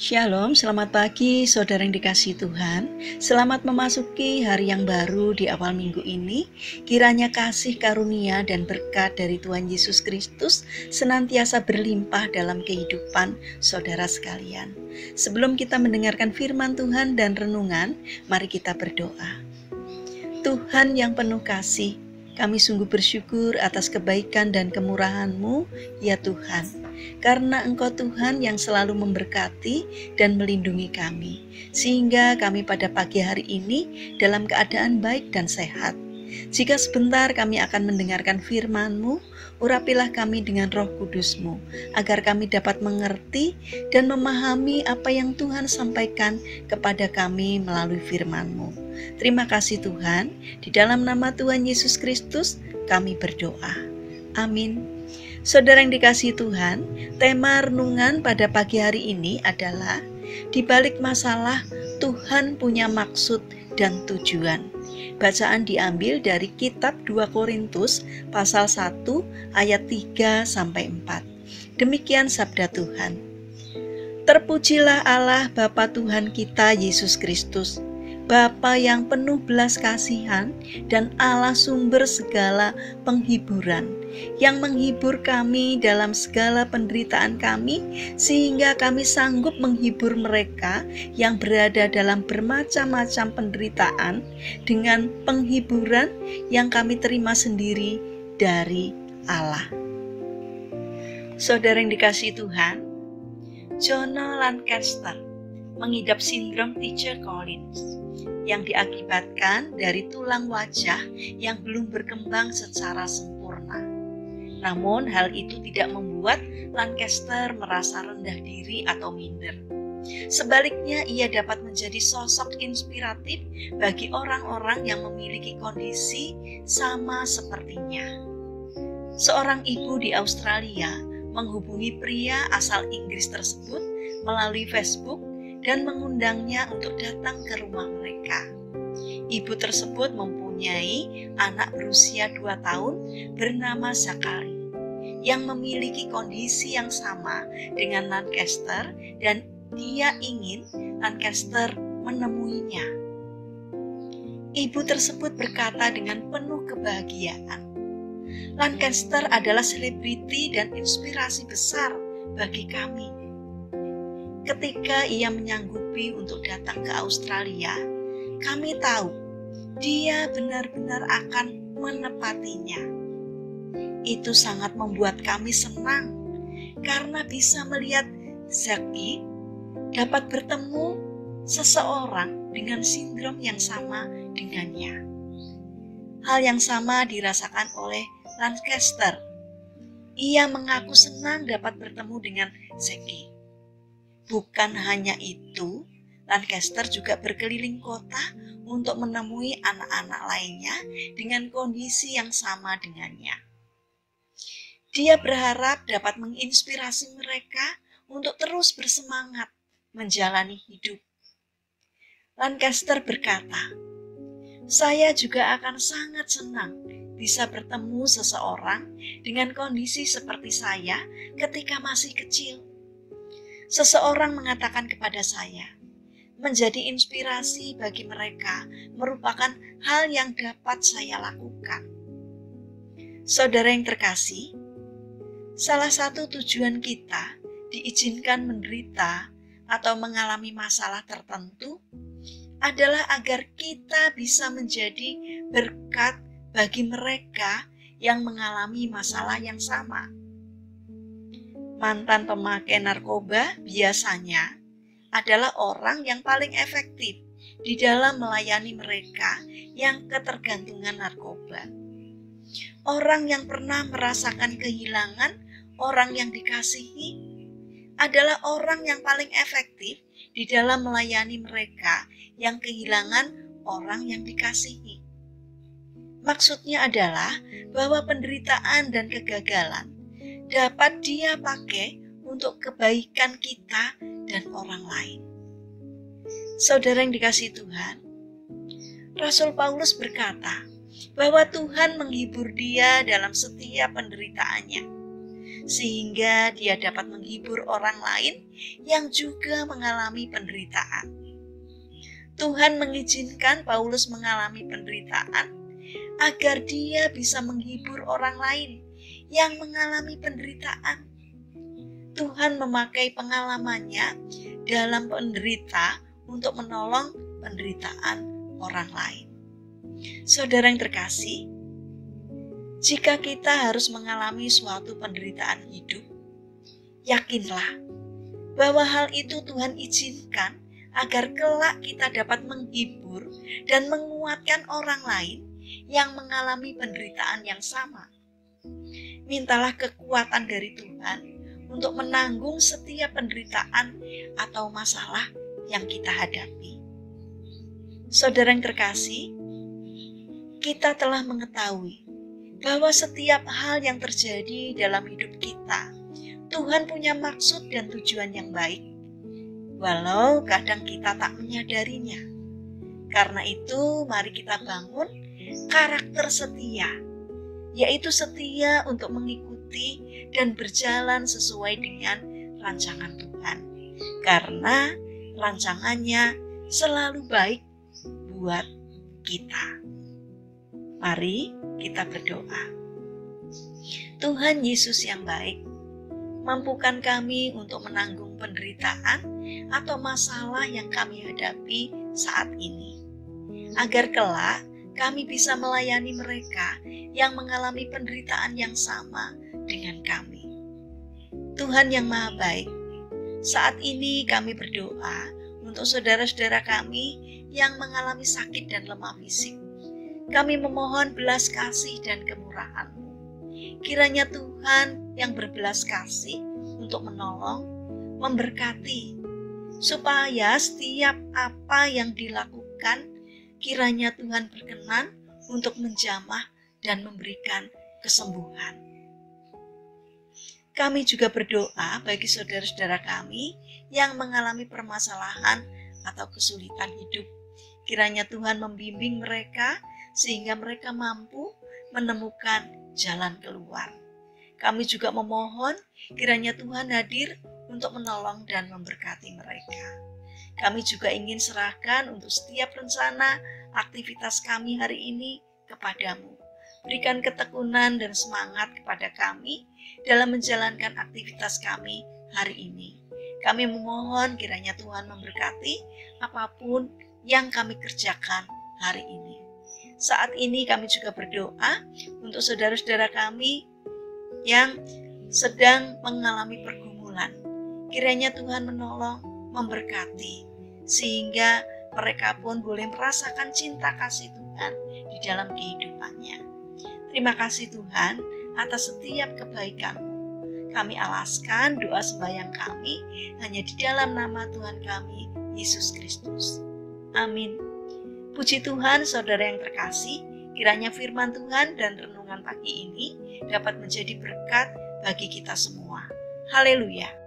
Shalom, selamat pagi saudara yang dikasihi Tuhan. Selamat memasuki hari yang baru di awal minggu ini. Kiranya kasih karunia dan berkat dari Tuhan Yesus Kristus senantiasa berlimpah dalam kehidupan saudara sekalian. Sebelum kita mendengarkan firman Tuhan dan renungan, mari kita berdoa. Tuhan yang penuh kasih, kami sungguh bersyukur atas kebaikan dan kemurahan-Mu, ya Tuhan. Karena Engkau Tuhan yang selalu memberkati dan melindungi kami, sehingga kami pada pagi hari ini dalam keadaan baik dan sehat. Jika sebentar kami akan mendengarkan firman-Mu, urapilah kami dengan Roh Kudus-Mu, agar kami dapat mengerti dan memahami apa yang Tuhan sampaikan kepada kami melalui firman-Mu. Terima kasih Tuhan, di dalam nama Tuhan Yesus Kristus kami berdoa. Amin. Saudara yang dikasihi Tuhan, tema renungan pada pagi hari ini adalah di balik masalah Tuhan punya maksud dan tujuan. Bacaan diambil dari kitab 2 Korintus pasal 1 ayat 3 sampai 4. Demikian sabda Tuhan. Terpujilah Allah Bapa Tuhan kita Yesus Kristus, Bapa yang penuh belas kasihan dan Allah sumber segala penghiburan, yang menghibur kami dalam segala penderitaan kami, sehingga kami sanggup menghibur mereka yang berada dalam bermacam-macam penderitaan dengan penghiburan yang kami terima sendiri dari Allah. Saudara yang dikasihi Tuhan, Jonah Lancaster mengidap sindrom Teacher Collins yang diakibatkan dari tulang wajah yang belum berkembang secara sempurna. Namun hal itu tidak membuat Lancaster merasa rendah diri atau minder. Sebaliknya, ia dapat menjadi sosok inspiratif bagi orang-orang yang memiliki kondisi sama sepertinya. Seorang ibu di Australia menghubungi pria asal Inggris tersebut melalui Facebook dan mengundangnya untuk datang ke rumah mereka. Ibu tersebut mempunyai anak berusia 2 tahun bernama Zachary yang memiliki kondisi yang sama dengan Lancaster, dan dia ingin Lancaster menemuinya. Ibu tersebut berkata dengan penuh kebahagiaan, "Lancaster adalah selebriti dan inspirasi besar bagi kami. Ketika ia menyanggupi untuk datang ke Australia, kami tahu dia benar-benar akan menepatinya. Itu sangat membuat kami senang karena bisa melihat Zaki dapat bertemu seseorang dengan sindrom yang sama dengannya." Hal yang sama dirasakan oleh Lancaster. Ia mengaku senang dapat bertemu dengan Zaki. Bukan hanya itu, Lancaster juga berkeliling kota untuk menemui anak-anak lainnya dengan kondisi yang sama dengannya. Dia berharap dapat menginspirasi mereka untuk terus bersemangat menjalani hidup. Lancaster berkata, "Saya juga akan sangat senang bisa bertemu seseorang dengan kondisi seperti saya ketika masih kecil. Seseorang mengatakan kepada saya, menjadi inspirasi bagi mereka merupakan hal yang dapat saya lakukan." Saudara yang terkasih, salah satu tujuan kita diizinkan menderita atau mengalami masalah tertentu adalah agar kita bisa menjadi berkat bagi mereka yang mengalami masalah yang sama. Mantan pemakai narkoba biasanya adalah orang yang paling efektif di dalam melayani mereka yang ketergantungan narkoba. Orang yang pernah merasakan kehilangan orang yang dikasihi adalah orang yang paling efektif di dalam melayani mereka yang kehilangan orang yang dikasihi. Maksudnya adalah bahwa penderitaan dan kegagalan dapat dia pakai untuk kebaikan kita dan orang lain. Saudara yang dikasihi Tuhan, Rasul Paulus berkata bahwa Tuhan menghibur dia dalam setiap penderitaannya. sehingga dia dapat menghibur orang lain yang juga mengalami penderitaan. Tuhan mengizinkan Paulus mengalami penderitaan agar dia bisa menghibur orang lain yang mengalami penderitaan. Tuhan memakai pengalamannya dalam penderita untuk menolong penderitaan orang lain. Saudara yang terkasih, jika kita harus mengalami suatu penderitaan hidup, yakinlah bahwa hal itu Tuhan izinkan agar kelak kita dapat menghibur dan menguatkan orang lain yang mengalami penderitaan yang sama. Mintalah kekuatan dari Tuhan untuk menanggung setiap penderitaan atau masalah yang kita hadapi. Saudara yang terkasih, kita telah mengetahui bahwa setiap hal yang terjadi dalam hidup kita, Tuhan punya maksud dan tujuan yang baik, walau kadang kita tak menyadarinya. Karena itu, mari kita bangun karakter setia, yaitu setia untuk mengikuti dan berjalan sesuai dengan rancangan Tuhan, karena rancangannya selalu baik buat kita. Mari kita berdoa. Tuhan Yesus yang baik, mampukan kami untuk menanggung penderitaan atau masalah yang kami hadapi saat ini, agar kelak kami bisa melayani mereka yang mengalami penderitaan yang sama dengan kami. Tuhan yang Maha Baik, saat ini kami berdoa untuk saudara-saudara kami yang mengalami sakit dan lemah fisik. Kami memohon belas kasih dan kemurahan-Mu. Kiranya Tuhan yang berbelas kasih untuk menolong, memberkati, supaya setiap apa yang dilakukan, kiranya Tuhan berkenan untuk menjamah dan memberikan kesembuhan. Kami juga berdoa bagi saudara-saudara kami yang mengalami permasalahan atau kesulitan hidup. Kiranya Tuhan membimbing mereka sehingga mereka mampu menemukan jalan keluar. Kami juga memohon kiranya Tuhan hadir untuk menolong dan memberkati mereka. Kami juga ingin serahkan untuk setiap rencana aktivitas kami hari ini kepadamu. Berikan ketekunan dan semangat kepada kami dalam menjalankan aktivitas kami hari ini. Kami memohon kiranya Tuhan memberkati apapun yang kami kerjakan hari ini. Saat ini kami juga berdoa untuk saudara-saudara kami yang sedang mengalami pergumulan. Kiranya Tuhan menolong, memberkati, sehingga mereka pun boleh merasakan cinta kasih Tuhan di dalam kehidupannya. Terima kasih Tuhan atas setiap kebaikan-Mu. Kami alaskan doa sembahyang kami hanya di dalam nama Tuhan kami, Yesus Kristus. Amin. Puji Tuhan, saudara yang terkasih, kiranya firman Tuhan dan renungan pagi ini dapat menjadi berkat bagi kita semua. Haleluya.